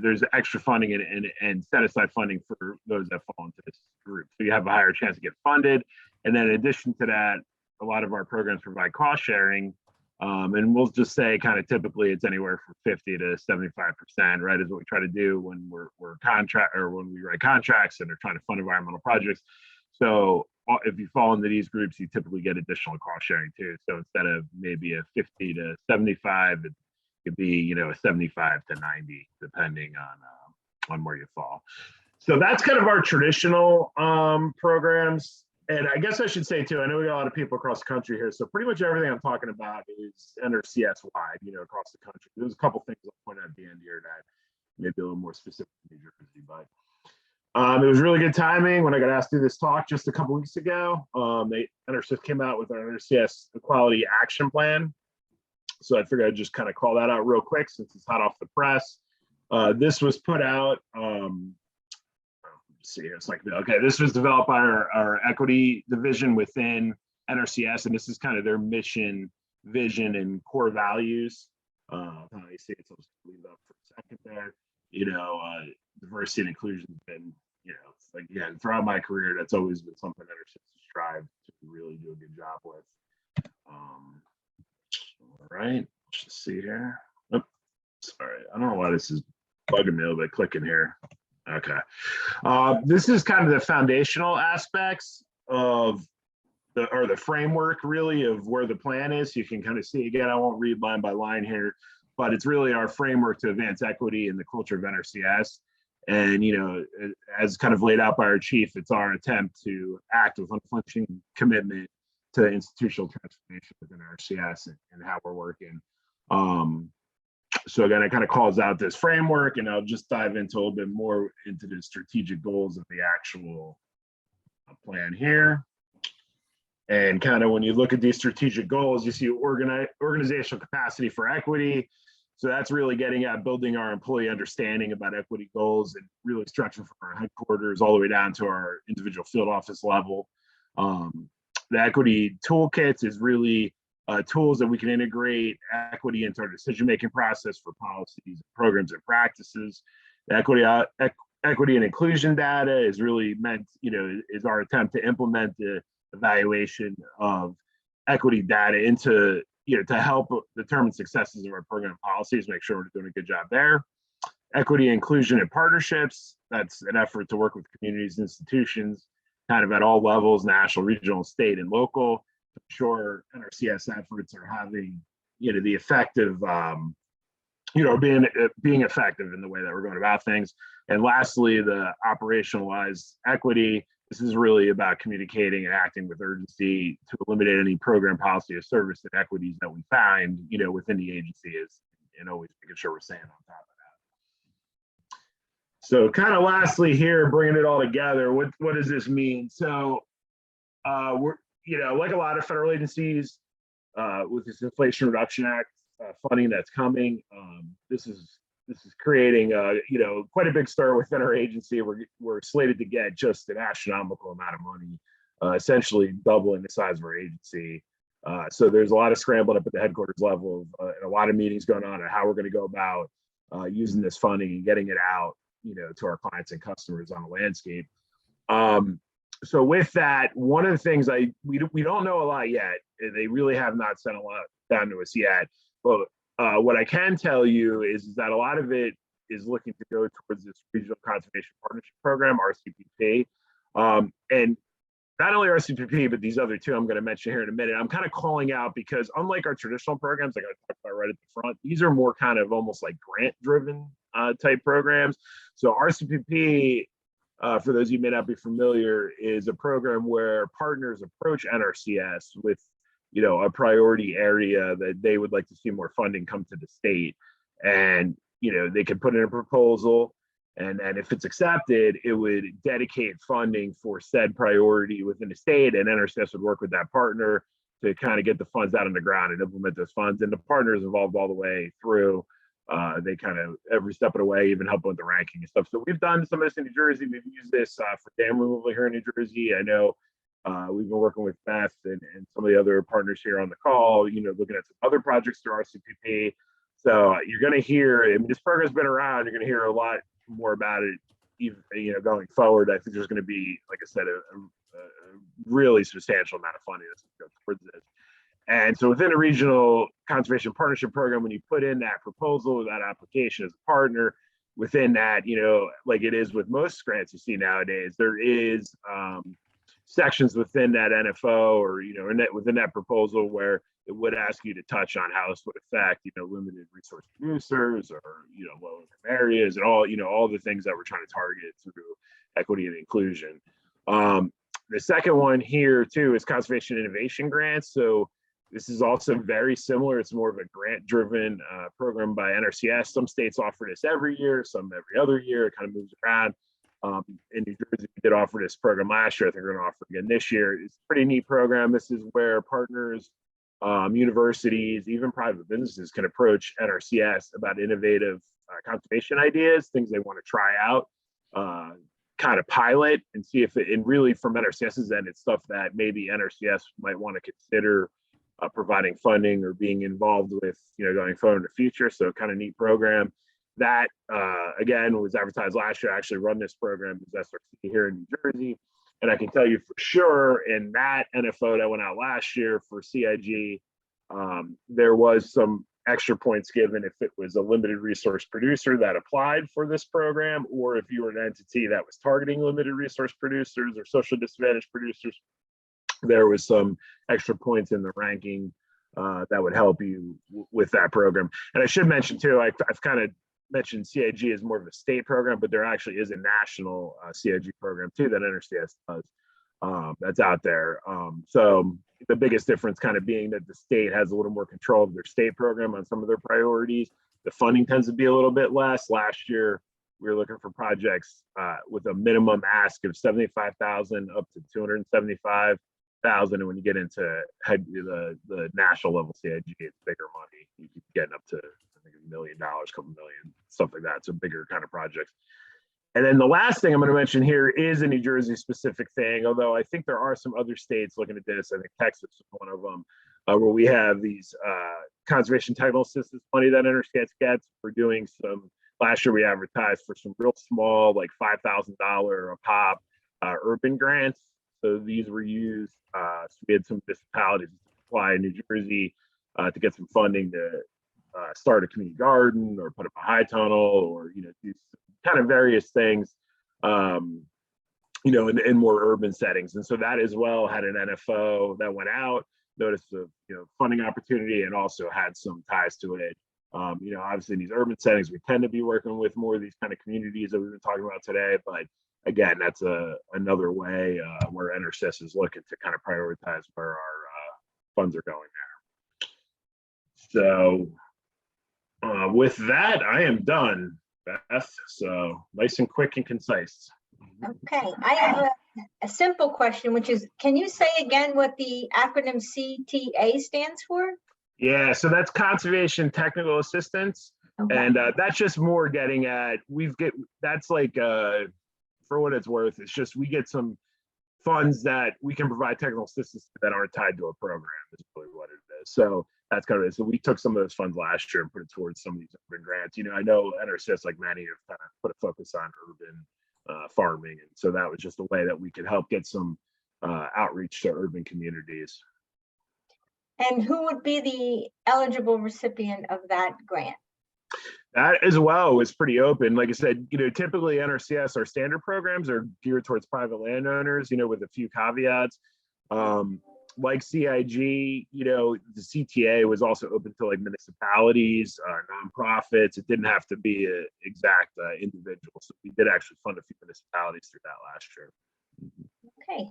S4: there's extra funding and set aside funding for those that fall into this group. So you have a higher chance to get funded. And then in addition to that, a lot of our programs provide cost sharing. And we'll just say kind of typically it's anywhere from 50 to 75%, right, is what we try to do when we're when we write contracts and they're trying to fund environmental projects. So if you fall into these groups, you typically get additional cost sharing too. So instead of maybe a 50 to 75, it could be, a 75 to 90, depending on where you fall. So that's kind of our traditional programs. And I guess I should say too, I know we got a lot of people across the country here. So pretty much everything I'm talking about is NRCS wide, across the country. There's a couple things I'll point out at the end here that maybe a little more specific to New Jersey, but it was really good timing when I got asked to do this talk just a couple weeks ago. NRCS came out with our NRCS Equality Action Plan. So I figured I'd just kind of call that out real quick since it's hot off the press. This was put out, see here, it's like, okay, this was developed by our equity division within NRCS, and this is kind of their mission, vision, and core values. You see it's supposed to leave it up for a second there. Diversity and inclusion has been, again, throughout my career, that's always been something that NRCS has strived to really do a good job with. All right, let's just see here. Oh, sorry, I don't know why this is bugging me a little bit clicking here. Okay. This is kind of the foundational aspects of the framework really of where the plan is. You can kind of see, again, I won't read line by line here, but it's really our framework to advance equity in the culture of NRCS. And, as kind of laid out by our chief, it's our attempt to act with unflinching commitment to institutional transformation within NRCS and how we're working. So again, it kind of calls out this framework, and I'll just dive into a little bit more into the strategic goals of the actual plan here. And kind of when you look at these strategic goals, you see organizational capacity for equity. So that's really getting at building our employee understanding about equity goals and really stretching from our headquarters all the way down to our individual field office level. The equity toolkits is really tools that we can integrate equity into our decision-making process for policies, programs, and practices. The equity and inclusion data is really meant, is our attempt to implement the evaluation of equity data into, to help determine successes of our program policies, make sure we're doing a good job there. Equity, inclusion, and partnerships, that's an effort to work with communities and institutions kind of at all levels, national, regional, state, and local, to ensure NRCS efforts are having, the effective, being effective in the way that we're going about things. And lastly, the operationalized equity. This is really about communicating and acting with urgency to eliminate any program, policy, or service inequities that we find, within the agency and always making sure we're staying on top of that. So kind of lastly here, bringing it all together, what does this mean? So we're, like a lot of federal agencies, with this Inflation Reduction Act funding that's coming, this is creating quite a big stir within our agency. We're slated to get just an astronomical amount of money, essentially doubling the size of our agency. So there's a lot of scrambling up at the headquarters level, and a lot of meetings going on how we're going to go about using this funding and getting it out, to our clients and customers on the landscape. So with that, one of the things we don't know a lot yet. They really have not sent a lot down to us yet, but what I can tell you is that a lot of it is looking to go towards this Regional Conservation Partnership Program, RCPP. And not only RCPP, but these other two I'm going to mention here in a minute. I'm kind of calling out because unlike our traditional programs, like I talked about right at the front, these are more kind of almost like grant-driven type programs. So RCPP, for those of you who may not be familiar, is a program where partners approach NRCS with a priority area that they would like to see more funding come to the state. And, they can put in a proposal, and if it's accepted, it would dedicate funding for said priority within the state, and NRCS would work with that partner to kind of get the funds out on the ground and implement those funds. And the partners involved all the way through. They kind of every step of the way, even help with the ranking and stuff. So we've done some of this in New Jersey. We've used this for dam removal here in New Jersey. I know we've been working with Beth and some of the other partners here on the call, looking at some other projects through RCPP. So you're going to hear, this program's been around, you're going to hear a lot more about it, even, going forward. I think there's going to be, like I said, a really substantial amount of funding that's going to go towards this. And so within a Regional Conservation Partnership Program, when you put in that proposal, that application as a partner, within that, like it is with most grants you see nowadays, there is sections within that NFO or, within that proposal where it would ask you to touch on how this would affect, limited resource producers or, low income areas and all the things that we're trying to target through equity and inclusion. The second one here too is conservation innovation grants. So this is also very similar. It's more of a grant-driven program by NRCS. Some states offer this every year, some every other year. It kind of moves around. In New Jersey, we did offer this program last year. I think we're going to offer it again this year. It's a pretty neat program. This is where partners, universities, even private businesses can approach NRCS about innovative conservation ideas, things they want to try out, kind of pilot and see if it, and really from NRCS's end, it's stuff that maybe NRCS might want to consider providing funding or being involved with, going forward in the future. So kind of neat program. That, again, was advertised last year. I actually run this program as SRC here in New Jersey. And I can tell you for sure, in that NFO that went out last year for CIG, there was some extra points given if it was a limited resource producer that applied for this program, or if you were an entity that was targeting limited resource producers or socially disadvantaged producers. there was some extra points in the ranking that would help you with that program. And I should mention too, I've kind of mentioned CIG is more of a state program, but there actually is a national CIG program too that NRCS does that's out there. So the biggest difference kind of being that the state has a little more control of their state program on some of their priorities. The funding tends to be a little bit less. Last year, we were looking for projects with a minimum ask of 75,000 up to 275,000. And when you get into the national level CIG, it's bigger money. You keep getting up to, I think, $1 million, couple million, stuff like that. So bigger kind of projects. And then the last thing I'm going to mention here is a New Jersey specific thing, although I think there are some other states looking at this. I think Texas is one of them, where we have these conservation technical assistance money that NRCS gets. We're doing some, last year we advertised for some real small, like $5,000 a pop urban grants. So these were used, so we had some municipalities apply in New Jersey to get some funding to start a community garden or put up a high tunnel or, do kind of various things, in more urban settings. And so that as well had an NFO that went out, noticed a funding opportunity, and also had some ties to it. Obviously in these urban settings, we tend to be working with more of these kind of communities that we've been talking about today. But again, that's another way where NRCS is looking to kind of prioritize where our funds are going there. So with that, I am done, Beth. So nice and quick and concise.
S1: Okay, I have a simple question, which is, can you say again what the acronym CTA stands for?
S4: Yeah, so that's Conservation Technical Assistance.
S1: Okay.
S4: And that's just more getting at, that's like, for what it's worth, it's just we get some funds that we can provide technical assistance that aren't tied to a program, is really what it is. So that's kind of it. So we took some of those funds last year and put it towards some of these urban grants. I know NRCS, like many, have kind of put a focus on urban farming. And so that was just a way that we could help get some outreach to urban communities.
S1: And who would be the eligible recipient of that grant?
S4: That as well is pretty open. Like I said, typically NRCS, our standard programs are geared towards private landowners, with a few caveats. Like CIG, the CTA was also open to like municipalities, nonprofits. It didn't have to be an exact individual. So we did actually fund a few municipalities through that last year.
S1: Okay.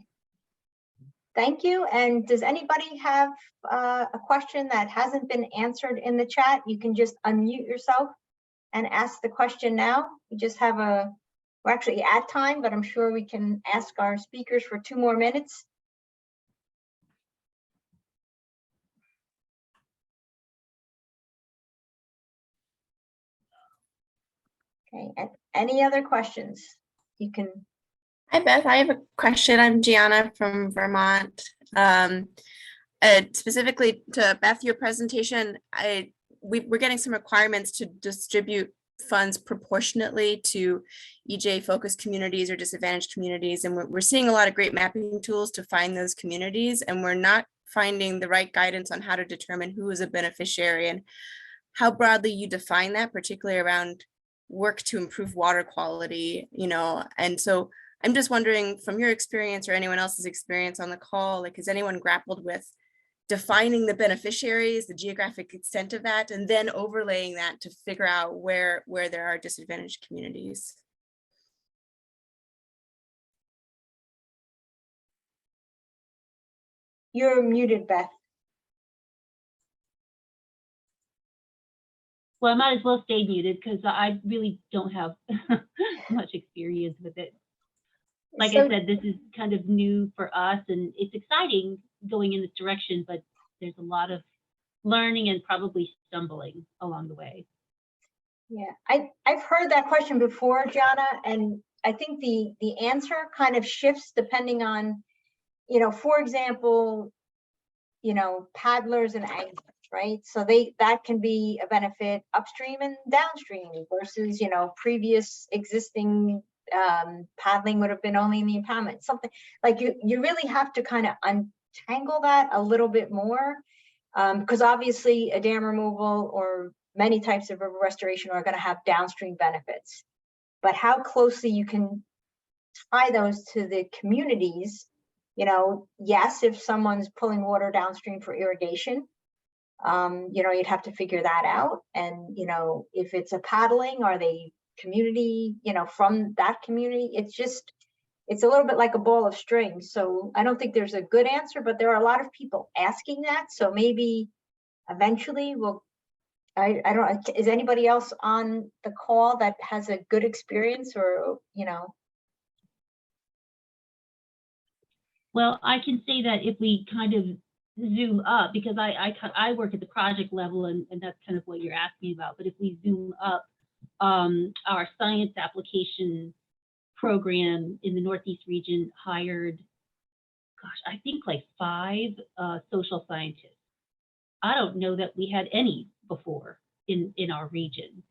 S1: Thank you. And does anybody have a question that hasn't been answered in the chat? You can just unmute yourself and ask the question now. We just have we're actually at time, but I'm sure we can ask our speakers for 2 more minutes. Okay, and any other questions? You can.
S5: Hi, Beth. I have a question. I'm Gianna from Vermont. Specifically to Beth, your presentation, we're getting some requirements to distribute funds proportionately to EJ-focused communities or disadvantaged communities. And we're seeing a lot of great mapping tools to find those communities, and we're not finding the right guidance on how to determine who is a beneficiary and how broadly you define that, particularly around work to improve water quality, and so I'm just wondering, from your experience or anyone else's experience on the call, like, has anyone grappled with defining the beneficiaries, the geographic extent of that, and then overlaying that to figure out where there are disadvantaged communities?
S1: You're muted, Beth.
S3: Well, I might as well stay muted because I really don't have much experience with it. Like I said, this is kind of new for us, and it's exciting going in this direction, but there's a lot of learning and probably stumbling along the way.
S1: Yeah, I've heard that question before, Gianna, and I think the answer kind of shifts depending on, for example, paddlers and anglers, right? So that can be a benefit upstream and downstream versus, previous existing paddling would have been only in the impoundment. Something like you really have to kind of untangle that a little bit more, because obviously a dam removal or many types of river restoration are going to have downstream benefits, but how closely you can tie those to the communities You know, yes, if someone's pulling water downstream for irrigation, you know, you'd have to figure that out. And, you know, if it's a paddling, are they community, you know, from that community? It's a little bit like a ball of string. So I don't think there's a good answer, but there are a lot of people asking that. So maybe eventually I don't know, is anybody else on the call that has a good experience or, you know?
S3: Well, I can say that if we kind of zoom up, because I work at the project level, and that's kind of what you're asking about. But if we zoom up, our science application program in the Northeast region hired, gosh, I think like 5 social scientists. I don't know that we had any before in our region.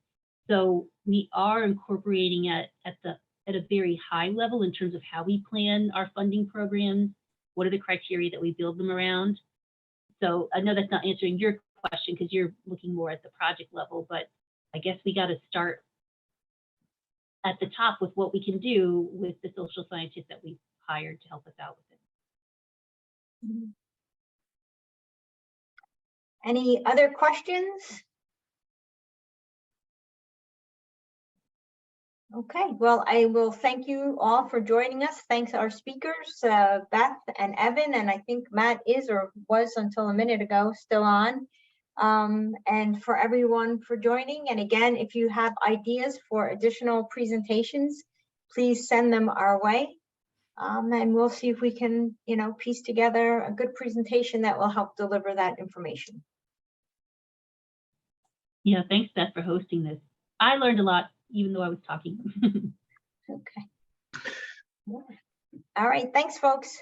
S3: So we are incorporating it at a very high level in terms of how we plan our funding programs. What are the criteria that we build them around? So I know that's not answering your question because you're looking more at the project level, but I guess we got to start at the top with what we can do with the social scientists that we've hired to help us out with it.
S1: Any other questions? Okay, well, I will thank you all for joining us. Thanks our speakers, Beth and Evan, and I think Matt is or was until a minute ago still on. And for everyone for joining. And again, if you have ideas for additional presentations, please send them our way. And we'll see if we can, you know, piece together a good presentation that will help deliver that information.
S3: Yeah, thanks, Beth, for hosting this. I learned a lot, even though I was talking.
S1: Okay. All right, thanks, folks.